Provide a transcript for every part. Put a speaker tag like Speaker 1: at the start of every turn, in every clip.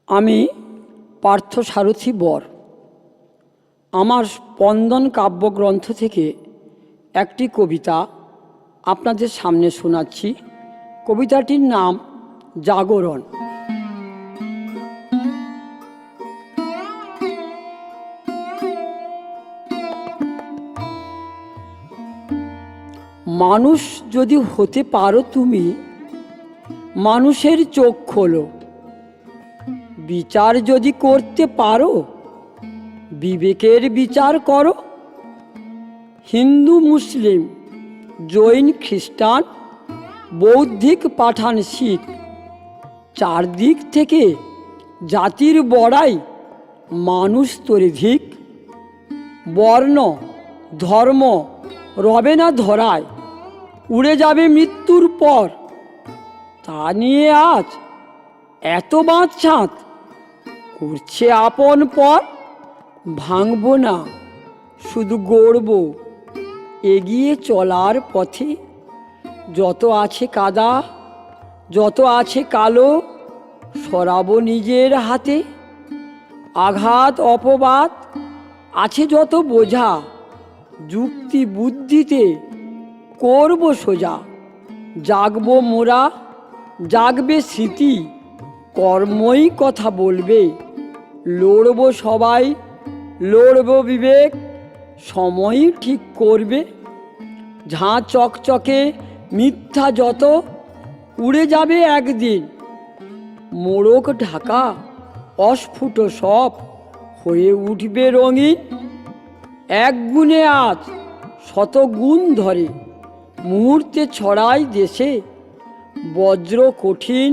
Speaker 1: আমি পার্থসারথী বর আমার স্পন্দন কাব্যগ্রন্থ থেকে একটি কবিতা আপনাদের সামনে শোনাচ্ছি। কবিতাটির নাম জাগরণ। মানুষ যদি হতে পারো তুমি, মানুষের চোখ খোলো। বিচার যদি করতে পারো, বিবেকের বিচার করো। হিন্দু, মুসলিম, জৈন, খ্রিস্টান, বৌদ্ধিক, পাঠান, শিখ, চারদিক থেকে জাতির বড়াই, মানুষ তোরে ধিক। বর্ণ ধর্ম রবে না ধরায়, উড়ে যাবে মৃত্যুর পর। তা নিয়ে আজ এত বাঁধছাঁদ করছে আপন পর। ভাঙব না, শুধু গড়ব এগিয়ে চলার পথে। যত আছে কাদা, যত আছে কালো, সরাবো নিজের হাতে। আঘাত অপবাদ আছে যত বোঝা, যুক্তি বুদ্ধিতে করব সোজা। জাগবো মোরা, জাগবে স্মৃতি, কর্মই কথা বলবে। লড়ব সবাই, লড়ব বিবেক, সময়ই ঠিক করবে। ঝাঁ চকচকে মিথ্যা যত উড়ে যাবে একদিন। মোড়ক ঢাকা অস্ফুট সব হয়ে উঠবে রঙিন। এক গুণে আজ শত গুণ ধরে, মুহূর্তে ছড়ায় দেশে। বজ্র কঠিন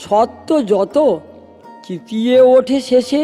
Speaker 1: সত্য যত চিতিয়ে ওঠে শেষে।